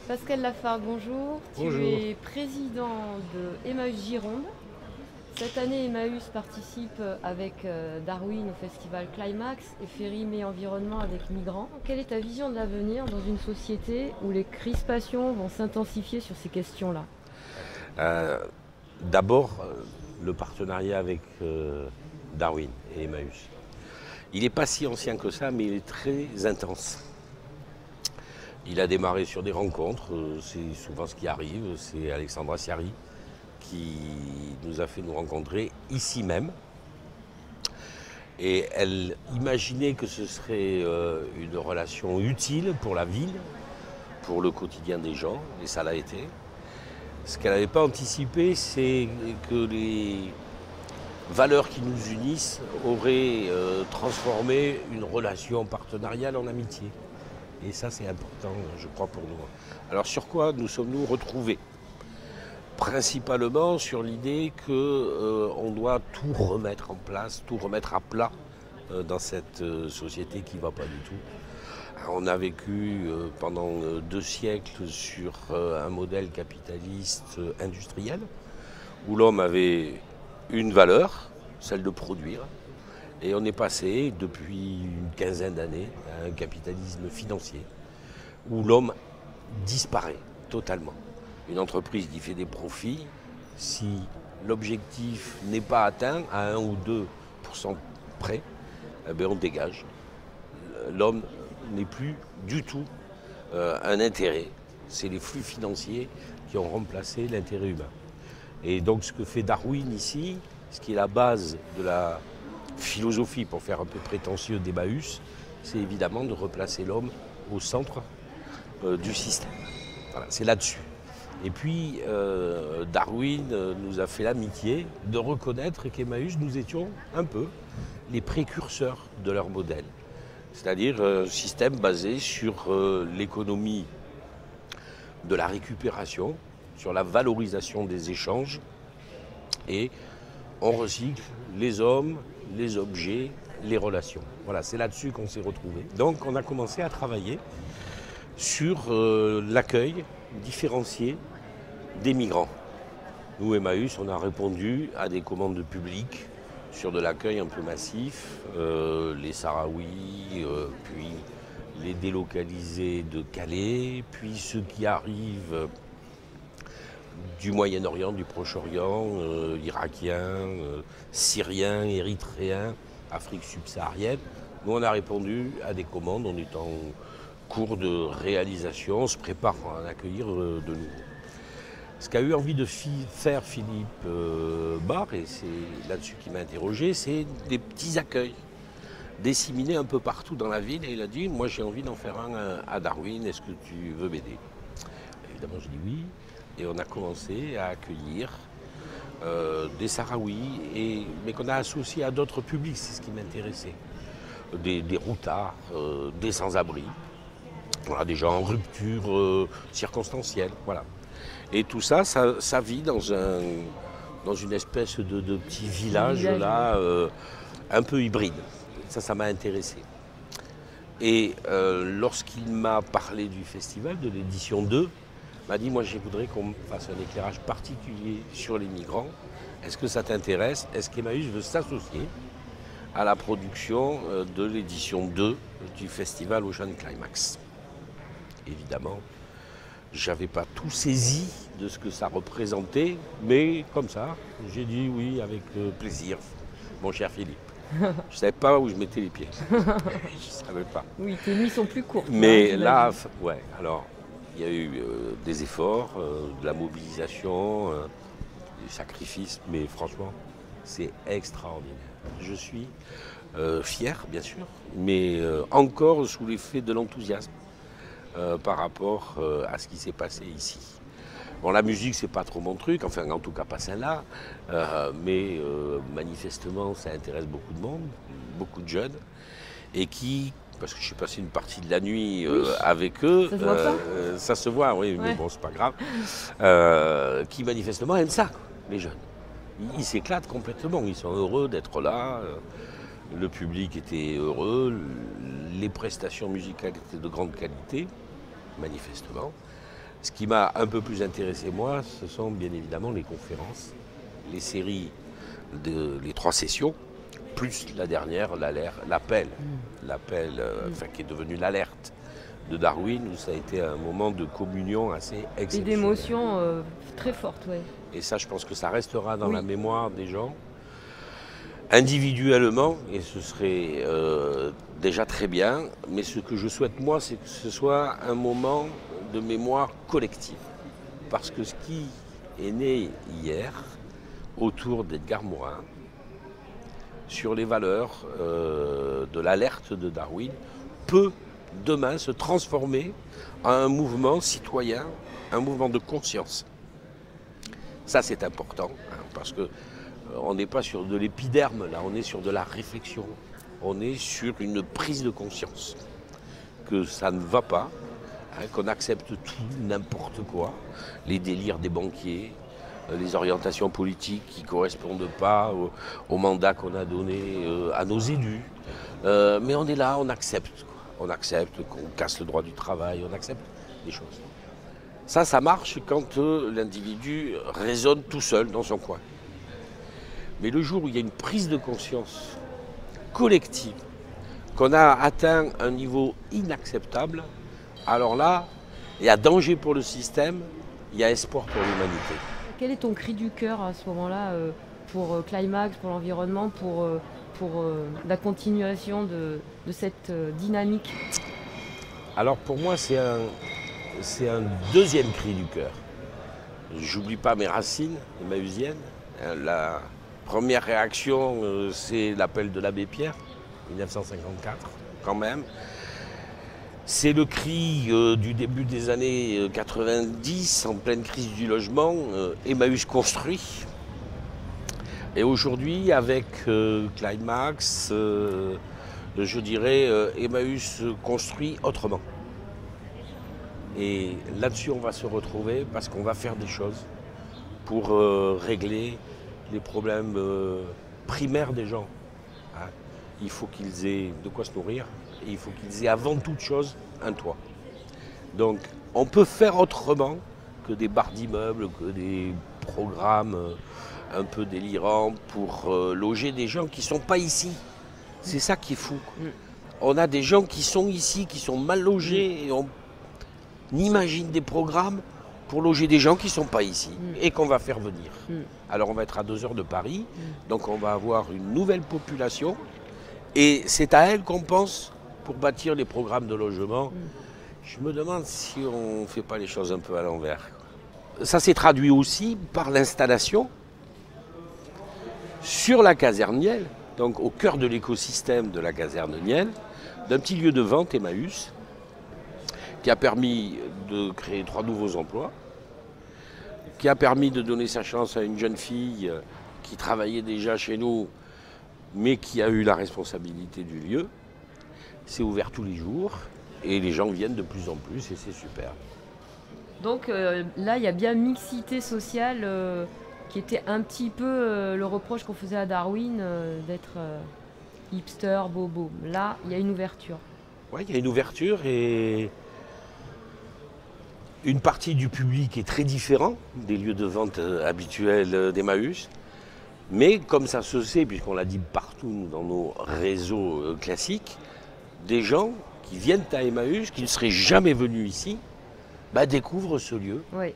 Pascal Lafargue, bonjour. Bonjour. Tu es président de Emmaüs Gironde. Cette année, Emmaüs participe avec Darwin au festival Climax et Férimé Environnement avec Migrants. Quelle est ta vision de l'avenir dans une société où les crispations vont s'intensifier sur ces questions-là? D'abord, le partenariat avec Darwin et Emmaüs. Il n'est pas si ancien que ça, mais il est très intense. Il a démarré sur des rencontres, c'est souvent ce qui arrive, c'est Alexandra Siari qui nous a fait nous rencontrer ici même. Et elle imaginait que ce serait une relation utile pour la ville, pour le quotidien des gens, et ça l'a été. Ce qu'elle n'avait pas anticipé, c'est que les valeurs qui nous unissent auraient transformé une relation partenariale en amitié. Et ça, c'est important, je crois, pour nous. Alors, sur quoi nous sommes-nous retrouvés? Principalement sur l'idée qu'on doit tout remettre en place, tout remettre à plat dans cette société qui ne va pas du tout. Alors, on a vécu pendant 2 siècles sur un modèle capitaliste industriel, où l'homme avait une valeur, celle de produire. Et on est passé depuis une quinzaine d'années à un capitalisme financier où l'homme disparaît totalement. Une entreprise qui fait des profits, si l'objectif n'est pas atteint à 1 ou 2% près, eh bien on dégage. L'homme n'est plus du tout un intérêt. C'est les flux financiers qui ont remplacé l'intérêt humain. Et donc ce que fait Darwin ici, ce qui est la base de la philosophie, pour faire un peu prétentieux d'Emmaüs, c'est évidemment de replacer l'homme au centre du système. Voilà, c'est là-dessus. Et puis Darwin nous a fait l'amitié de reconnaître qu'Emmaüs, nous étions un peu les précurseurs de leur modèle. C'est-à-dire un système basé sur l'économie de la récupération, sur la valorisation des échanges, et on recycle les hommes, les objets, les relations. Voilà, c'est là-dessus qu'on s'est retrouvés. Donc on a commencé à travailler sur l'accueil différencié des migrants. Nous, Emmaüs, on a répondu à des commandes publiques sur de l'accueil un peu massif, les Sahraouis, puis les délocalisés de Calais, puis ceux qui arrivent du Moyen-Orient, du Proche-Orient, Irakiens, Syriens, Érythréens, Afrique subsaharienne. Nous, on a répondu à des commandes, on est en cours de réalisation, on se prépare à en accueillir de nouveau. Ce qu'a eu envie de faire Philippe Barre, et c'est là-dessus qu'il m'a interrogé, c'est des petits accueils disséminés un peu partout dans la ville. Et il a dit, moi j'ai envie d'en faire un à Darwin, est-ce que tu veux m'aider? Évidemment, je dis oui. Et on a commencé à accueillir des Sahraouis, mais qu'on a associés à d'autres publics, c'est ce qui m'intéressait. Des routards, des sans-abri, voilà, des gens en rupture circonstancielle. Voilà. Et tout ça, ça vit dans une espèce de petit village là, un peu hybride. Ça m'a intéressé. Et lorsqu'il m'a parlé du festival, de l'édition 2, m'a dit, moi je voudrais qu'on fasse un éclairage particulier sur les migrants. Est-ce que ça t'intéresse? Est-ce qu'Emmaüs veut s'associer à la production de l'édition 2 du festival Ocean Climax? Évidemment, je n'avais pas tout saisi de ce que ça représentait, mais comme ça, j'ai dit oui avec plaisir, mon cher Philippe. Je ne savais pas où je mettais les pieds. Je ne savais pas. Oui, tes nuits sont plus courtes. Mais là, ouais, alors, il y a eu des efforts, de la mobilisation, des sacrifices, mais franchement, c'est extraordinaire. Je suis fier, bien sûr, mais encore sous l'effet de l'enthousiasme par rapport à ce qui s'est passé ici. Bon, la musique, c'est pas trop mon truc, enfin, en tout cas pas celle-là, mais manifestement, ça intéresse beaucoup de monde, beaucoup de jeunes, et qui, parce que je suis passé une partie de la nuit avec eux, ça se voit pas. Ça se voit, oui, Ouais. mais bon, c'est pas grave, qui manifestement aiment ça, les jeunes. Ils s'éclatent complètement, ils sont heureux d'être là. Le public était heureux, les prestations musicales étaient de grande qualité, manifestement. Ce qui m'a un peu plus intéressé, moi, ce sont bien évidemment les conférences, les séries, les 3 sessions, plus la dernière, l'appel, qui est devenu l'alerte de Darwin, où ça a été un moment de communion assez exceptionnel. Et d'émotions très fortes, oui. Et ça, je pense que ça restera dans la mémoire des gens, individuellement, et ce serait déjà très bien. Mais ce que je souhaite, moi, c'est que ce soit un moment de mémoire collective. Parce que ce qui est né hier, autour d'Edgar Morin, sur les valeurs de l'alerte de Darwin, peut demain se transformer en un mouvement citoyen, un mouvement de conscience. Ça, c'est important, parce que on n'est pas sur de l'épiderme, là, on est sur de la réflexion. On est sur une prise de conscience que ça ne va pas, qu'on accepte tout, n'importe quoi, les délires des banquiers, les orientations politiques qui ne correspondent pas au mandat qu'on a donné à nos élus. Mais on est là, on accepte. On accepte qu'on casse le droit du travail, on accepte des choses. Ça marche quand l'individu raisonne tout seul dans son coin. Mais le jour où il y a une prise de conscience collective, qu'on a atteint un niveau inacceptable, alors là, il y a danger pour le système, il y a espoir pour l'humanité. Quel est ton cri du cœur à ce moment-là pour Climax, pour l'environnement, pour la continuation de cette dynamique? Alors pour moi, c'est un deuxième cri du cœur. J'oublie pas mes racines emmaüsiennes. La première réaction, c'est l'appel de l'abbé Pierre, 1954, quand même. C'est le cri du début des années 90, en pleine crise du logement, Emmaüs construit. Et aujourd'hui, avec Climax, je dirais Emmaüs construit autrement. Et là-dessus, on va se retrouver parce qu'on va faire des choses pour régler les problèmes primaires des gens. Il faut qu'ils aient de quoi se nourrir et il faut qu'ils aient avant toute chose un toit. Donc on peut faire autrement que des barres d'immeubles, que des programmes un peu délirants pour loger des gens qui ne sont pas ici. C'est ça qui est fou. On a des gens qui sont ici, qui sont mal logés et on imagine des programmes pour loger des gens qui ne sont pas ici et qu'on va faire venir. Alors on va être à 2 heures de Paris, donc on va avoir une nouvelle population et c'est à elle qu'on pense pour bâtir les programmes de logement. Je me demande si on ne fait pas les choses un peu à l'envers. Ça s'est traduit aussi par l'installation sur la caserne Niel, donc au cœur de l'écosystème de la caserne Niel, d'un petit lieu de vente Emmaüs, qui a permis de créer 3 nouveaux emplois, qui a permis de donner sa chance à une jeune fille qui travaillait déjà chez nous, mais qui a eu la responsabilité du lieu. C'est ouvert tous les jours et les gens viennent de plus en plus et c'est super. Donc là, il y a bien mixité sociale qui était un petit peu le reproche qu'on faisait à Darwin d'être hipster, bobo. Là, il y a une ouverture. Oui, il y a une ouverture et une partie du public est très différent des lieux de vente habituels d'Emmaüs. Mais comme ça se sait, puisqu'on l'a dit partout dans nos réseaux classiques, des gens qui viennent à Emmaüs, qui ne seraient jamais venus ici, découvrent ce lieu. Oui.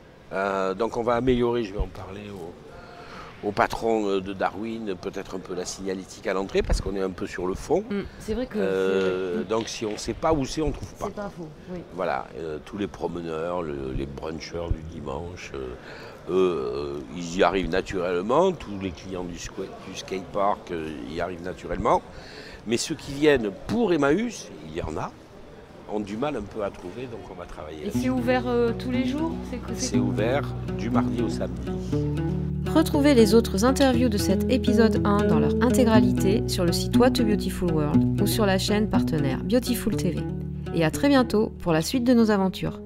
Donc on va améliorer, je vais en parler au patron de Darwin, peut-être un peu la signalétique à l'entrée, parce qu'on est un peu sur le fond. C'est vrai que... donc si on ne sait pas où c'est, on ne trouve pas. C'est pas faux, oui. Voilà, tous les promeneurs, les brunchers du dimanche, ils y arrivent naturellement. Tous les clients du skatepark y arrivent naturellement. Mais ceux qui viennent pour Emmaüs, il y en a, ont du mal un peu à trouver, donc on va travailler. Et c'est ouvert tous les jours? C'est ouvert du mardi au samedi. Retrouvez les autres interviews de cet épisode 1 dans leur intégralité sur le site What a Beautiful World ou sur la chaîne partenaire Beautiful TV. Et à très bientôt pour la suite de nos aventures.